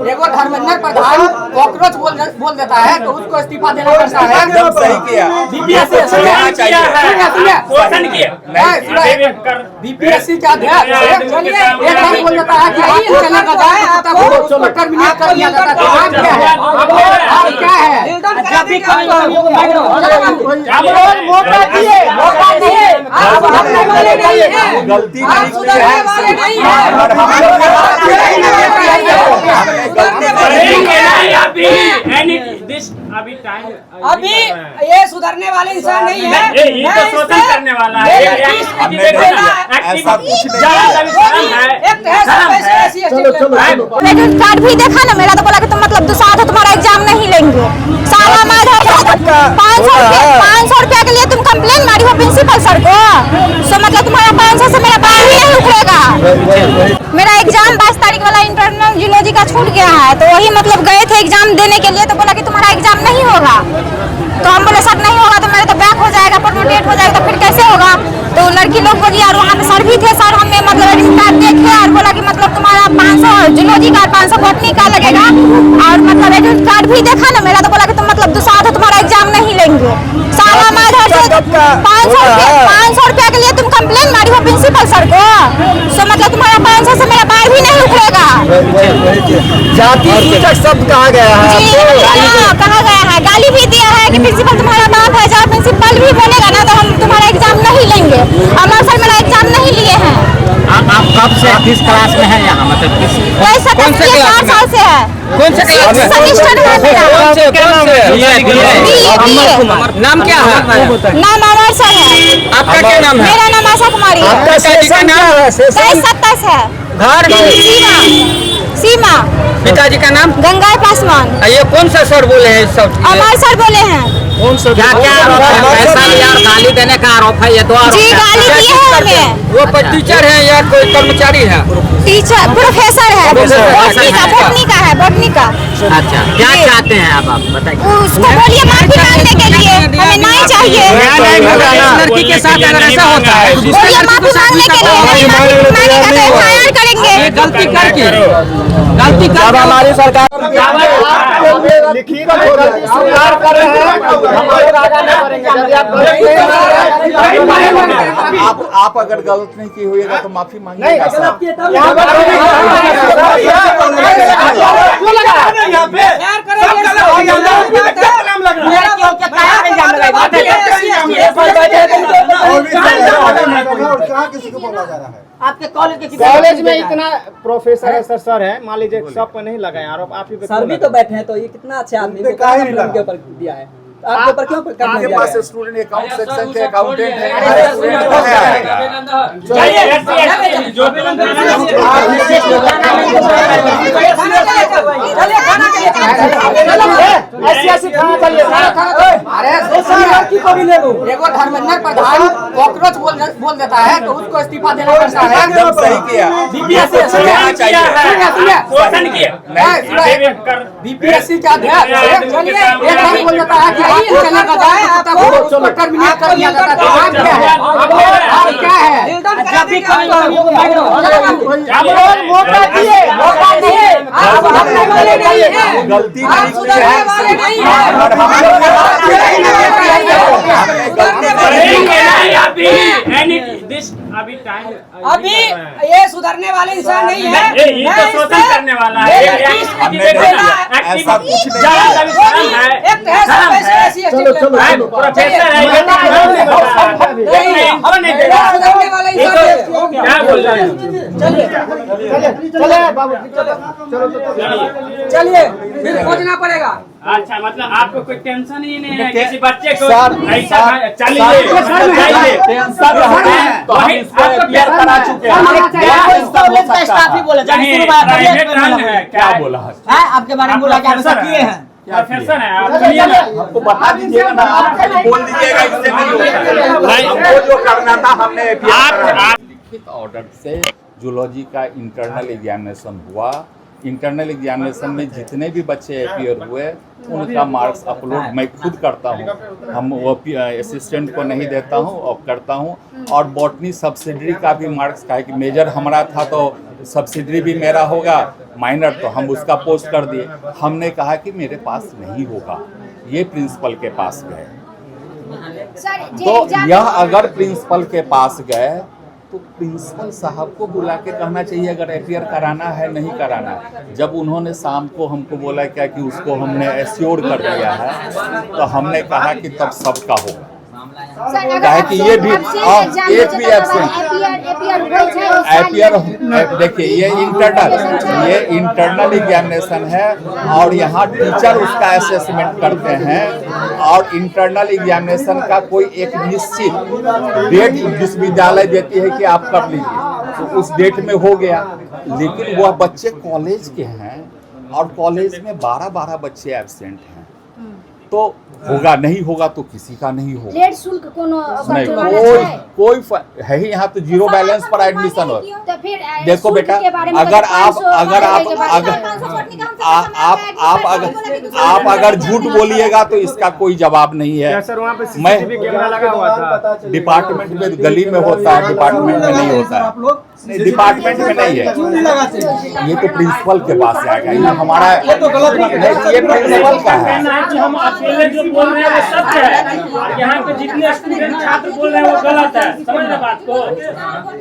एगो धर्मेंद्र प्रधान कॉकरोच बोल देता है तो उसको इस्तीफा देना पड़ता है। एकदम सही किया। बीपीएससी का अध्यक्ष बोल देता है कि चलेगा जाए उसको टर्मिनेट कर दिया जाता है। आप क्या है? आप क्या है? मौका दिए गलती अभी ये सुधरने वाले इंसान नहीं है, ये तो शोषण करने वाला है। ऐसा कुछ नहीं। कार्ड भी देखा ना मेरा, तो बोला कि तुम मतलब दूसरा तो तुम्हारा एग्जाम नहीं लेंगे। साला माधव 500 रुपया के लिए तुम कंप्लेन मारी हो प्रिंसिपल सर को, तो मतलब तुम्हारा 500 से मेरा बाल ही नहीं उखड़ेगा। मेरा एग्जाम 22 तारीख वाला इंटरनल जूलॉजी का छूट गया है, तो वही मतलब गए थे एग्जाम देने के लिए, तो बोला कि तुम्हारा एग्जाम नहीं होगा। तो हम बोले सर नहीं होगा तो मेरा तो बैक हो जाएगा, प्रमोटेट हो जाएगा, तो फिर कैसे होगा। तो लड़की लोग बोली और वहाँ पे सर भी थे, सर हमें मतलब एडमिट कार्ड देखे और बोला कि मतलब तुम्हारा 500 जूलॉजी का 500 बॉटनी का लगेगा, और मतलब एडमिट कार्ड भी देखा ना मेरा, तो बोला कि तुम मतलब दूसरा तो तुम्हारा एग्जाम नहीं लेंगे। साला माधव 500 रुपया के लिए तुम कंप्लेन मारी हो प्रिंसिपल सर को, तो मतलब तुम्हारा 500 से मेरा बाल ही नहीं उखड़ेगा। जाति सूचक शब्द कहा गया है, कहा गया है, गाली भी दिया है कि प्रिंसिपल तुम्हारा बाप है। जब प्रिंसिपल भी बोलेगा ना तो हम तुम्हारा एग्जाम नहीं लेंगे। अमर सर मेरा एग्जाम नहीं लिए हैं। आप कब से किस क्लास में हैं यहाँ, मतलब किस 4 साल से है। कौन से क्लास में? सेमेस्टर है मेरा। नाम क्या है? नाम अमर सर है। आपका क्या नाम है? मेरा नाम आशा कुमारी है। आपका का नाम? 27 है। घर सीमा। पिताजी का नाम? गंगा पासवान। ये कौन सा सर बोले हैं सब? अमर सर बोले हैं। कौन सा? क्या आरोप है? पैसा लिया और गाली देने का आरोप है, ये दो आरोप जी गाली दिए हैं हमें। वो टीचर है या कोई कर्मचारी है? टीचर प्रोफेसर है, बॉटनी का है, बॉटनी का। अच्छा, क्या चाहते हैं आप बताइए। उसको बोलिए माफी मांगने के लिए, हमें नहीं चाहिए। लड़की के साथ अगर ऐसा होता है बोलिए माफी मांगने के लिए, माफी मांगेगा तो एफआईआर करेंगे। गलती करके हमारी सरकार लिखित स्वीकार कर रहे हैं। आप अगर गलत नहीं की हुई तो माफी मांगिएगा। किसी को बोला जा रहा है आपके कॉलेज में इतना प्रोफेसर है, सर है, मान लीजिए सब पर नहीं लगाए आरोप, आप ही सर भी तो बैठे हैं, तो ये कितना अच्छा आदमी को के ऊपर दिया है, आपके ऊपर क्यों आपके पास स्टूडेंट अकाउंट सेक्शन के अकाउंटेंट है। एगो धर्मेंद्र प्रधान कॉकरोच बोल देता है तो उसको इस्तीफा देना पड़ता है। एकदम सही किया। बीपीएससी का अध्यक्ष बोल देता है कि चलेगा जाए उसको टर्मिनेट कर दिया जाता है। आप क्या है? आप क्या है? मौका दिए गलती अभी ये सुधरने वाले इंसान नहीं है, ये तो शोषण करने वाला है। ऐसा कुछ प्रोफेसर है, क्या बोल रहे हैं? चलिए फिर खोजना पड़ेगा। अच्छा, मतलब आपको कोई टेंशन ही नहीं है किसी बच्चे को ऐसा? चलिए करा चुके हैं। क्या बोला है आपके बारे में बोला, क्या किए हैं? प्रोफेसर है आप? हमको बता दीजिएगा ना, आप खाली बोल दीजिएगा, इससे नहीं होगा। हमको जो करना था हमने लिखित ऑर्डर से जूलॉजी का इंटरनल एग्जामिनेशन हुआ। इंटरनल एग्जामिनेशन में जितने भी बच्चे अपीयर हुए उनका मार्क्स अपलोड मैं खुद करता हूं। हम वो असिस्टेंट को नहीं देता हूं और करता हूं। और बॉटनी सब्सिडरी का भी मार्क्स का है कि मेजर हमारा था तो सब्सिडरी भी मेरा होगा, माइनर, तो हम उसका पोस्ट कर दिए। हमने कहा कि मेरे पास नहीं होगा, ये प्रिंसिपल के पास गए। तो यह अगर प्रिंसिपल के पास गए तो प्रिंसिपल साहब को बुला के कहना चाहिए अगर एफआईआर कराना है नहीं कराना है। जब उन्होंने शाम को हमको बोला क्या कि उसको हमने एश्योर कर दिया है, तो हमने कहा कि तब सबका होगा, कहे कि ये भी एक भी एब्सेंट एपीआर। देखिए ये इंटरनल एग्जामिनेशन है और यहाँ टीचर उसका असेसमेंट करते हैं और इंटरनल एग्जामिनेशन का कोई एक निश्चित डेट विश्वविद्यालय देती है कि आप कर लीजिए, तो उस डेट में हो गया। लेकिन वह बच्चे कॉलेज के हैं और कॉलेज में 12-12 बच्चे एब्सेंट हैं, तो होगा नहीं होगा तो किसी का नहीं होगा। रेट शुल्क कोनो नहीं, कोई है ही यहाँ तो जीरो बैलेंस पर एडमिशन हो। तो फिर देखो बेटा, अगर आप अगर झूठ बोलिएगा तो इसका कोई जवाब नहीं है। सर वहाँ पे मैं CCTV कैमरा लगा हुआ था, डिपार्टमेंट में गली में होता है, डिपार्टमेंट में नहीं होता है। नहीं, डिपार्टमेंट में नहीं है, ये तो प्रिंसिपल के पास जाएगा। ये हमारा ये तो गलत बात है, ये प्रिंसिपल का है। हम अकेले जो बोल रहे हैं वो सच है, यहाँ पे जितने स्टूडेंट छात्र बोल रहे हैं वो गलत है। समझ रहे बात को,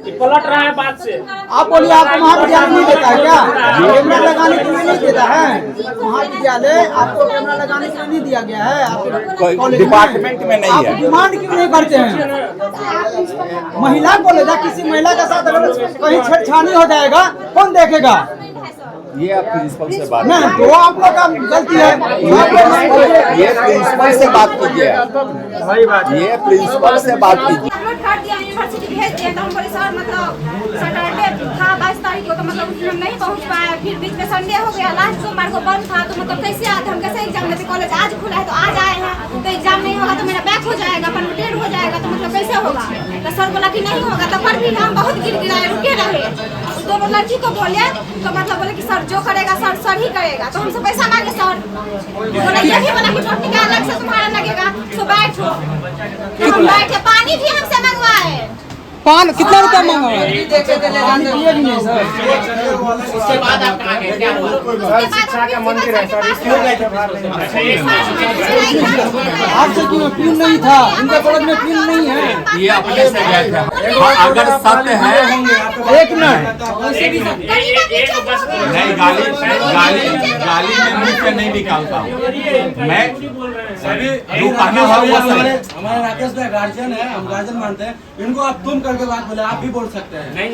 ये पलट रहा है बात से। आप बोलिए, आपको महाविद्यालय नहीं देता है क्या? कैमरा लगाने के लिए नहीं देता है महाविद्यालय, आपको कैमरा लगाने के लिए नहीं दिया गया है, आपको डिपार्टमेंट में नहीं है। डिमांड क्यों नहीं करते हैं? महिला कॉलेज है, किसी महिला के साथ अगर कहीं छेड़छाड़ी हो जाएगा कौन देखेगा? ये आप प्रिंसिपल से बात नहीं, तो आप लोग का गलती है। ये प्रिंसिपल से बात कीजिए, ये प्रिंसिपल से बात कीजिए। यूनिवर्सिटी भेज दिया तो हम बोले सर मतलब सैटरडे था 22 तारीख को, तो मतलब उसमें हम नहीं पहुंच पाए। फिर बीच में संडे हो गया, लास्ट सोमवार को बंद था, तो मतलब कैसे आते, हम कैसे एग्जाम देते? कॉलेज आज खुला है तो आज आए हैं, तो एग्जाम नहीं होगा तो मेरा बैक हो जाएगा, परमिटेड हो जाएगा, तो मतलब कैसे होगा? तो सर बोला कि नहीं होगा, तो पर भी हम बहुत गिड़गिड़ाए, रुके रहे। दोनों लड़की को बोले तो मतलब बोले कि सर जो करेगा सर ही करेगा, तो हमसे पैसा मांगे सर। बोला ये भी बोला कि रोटी का अलग से तुम्हारा लगेगा, तो बैठो। तो हम बैठे, पानी भी हमसे मंगवाए। पान कितना रुपया मांगा? पानी दिए भी नहीं सर। उसके बाद आप कहाँ गए? क्या हुआ? शिक्षा का मंदिर है सर, इसलिए गए थे बाहर। आपसे क्यों प्यून नहीं था? इनके कॉलेज में प्यून नहीं है। ये अपने से गए थे। अगर सत्य है, एक मिनट, नहीं गाली में मुंह से नहीं निकालता हूँ मैं। जो कहना है वो सही। हमारे राकेश भाई गार्जियन है, हम गार्जियन मानते हैं इनको। आप तुम करके बात बोले, आप भी बोल सकते हैं। नहीं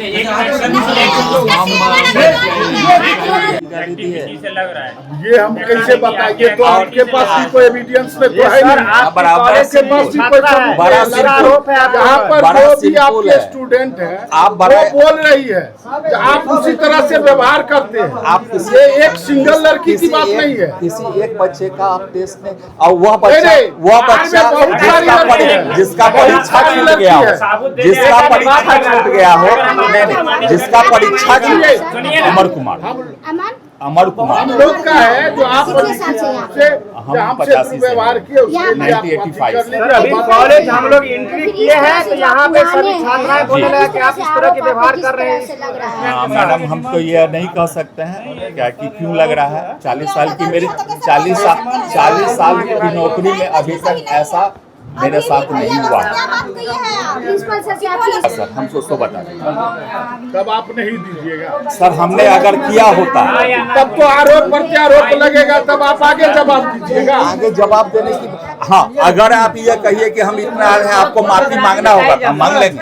लग रहा है ये हम कैसे बताइए? तो आपके पास भी कोई एविडेंस में तो है नहीं। बराबर आपके पास भी कोई बड़ा आरोप है। यहाँ पर जो भी आपके स्टूडेंट है आप वो बोल रही है, आप उसी तरह से व्यवहार करते हैं। आप ये एक सिंगल लड़की की बात नहीं है। किसी एक बच्चे का आप टेस्ट में, और वह बच्चा जिसका परीक्षा छूट गया हो, जिसका परीक्षा छूट गया हो, नहीं जिसका परीक्षा अमर कुमार हम लोग का है जो आप हमसे व्यवहार किए उसके लिए आप 1985 अभी कॉलेज हम लोग एंट्री किए हैं तो यहाँ पे सभी छात्राएं बोलने लगा कि आप इस तरह के व्यवहार कर रहे हैं। मैडम हम तो ये नहीं कह सकते हैं क्या कि क्यों लग रहा है। 40 साल की मेरी 40 साल की नौकरी में अभी तक ऐसा मेरे साथ नहीं हुआ। सर हम तो बता दें, तब आप नहीं दीजिएगा सर हमने अगर किया होता तब तो आरोप प्रत्यारोप लगेगा, तब आप आगे जवाब दीजिएगा। आगे जवाब देने की, हाँ अगर आप ये कहिए कि हम इतना आए हैं आपको माफी मांगना होगा तो हम मांग लेंगे,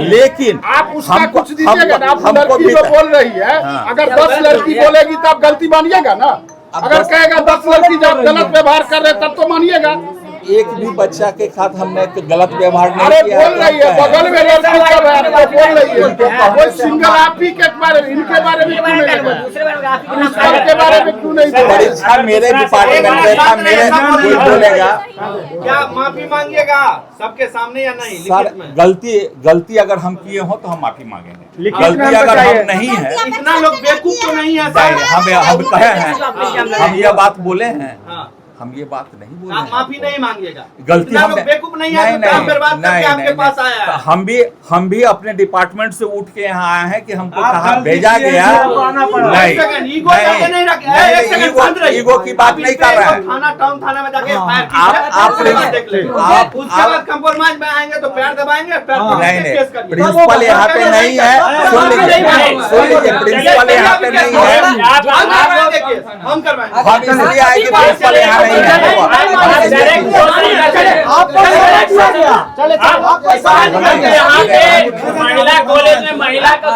लेकिन आप उसका कुछ दीजिएगा ना। आप लड़की जो बोल रही है, अगर 10 लड़की बोलेगी तो आप गलती मानिएगा ना। अगर कहेगा 10 लड़की जब गलत व्यवहार कर रहे तब तो मानिएगा। एक भी बच्चा के साथ हमने गलत व्यवहार नहीं अरे किया। बोल रही है बगल में लड़की सब है, आपको बोल रही है वो सिंगल आप ही के बारे में, इनके बारे में क्यों नहीं प्रिंसिपल के बारे में क्यों नहीं? परीक्षा मेरे डिपार्टमेंट में था, मेरे कोई बोलेगा क्या माफी मांगिएगा सबके सामने या नहीं? सर गलती अगर हम किए हो तो हम माफी मांगेंगे। गलती अगर हम नहीं है, इतना लोग बेवकूफ तो नहीं है हम कहे हैं, हम यह बात बोले हैं, हम ये बात नहीं बोल आप माफी नहीं मांगिएगा। गलती इतना हमने लोग बेवकूफ नहीं है जो काम बर्बाद करके आपके पास आया है। हम भी अपने डिपार्टमेंट से उठ के यहाँ आए हैं कि हमको कहा भेजा गया। नहीं, ईगो की बात नहीं कर रहे हैं। थाना टाउन थाना में जाके आप उसके बाद कंप्रोमाइज में आएंगे तो पैर दबाएंगे, नहीं, प्रिंसिपल यहाँ पे नहीं है। सुन लीजिए, प्रिंसिपल यहाँ पे नहीं है। हम करवाएंगे। हम इसलिए आए कि प्रिंसिपल यहाँ नहीं है। महिला कॉलेज में महिला का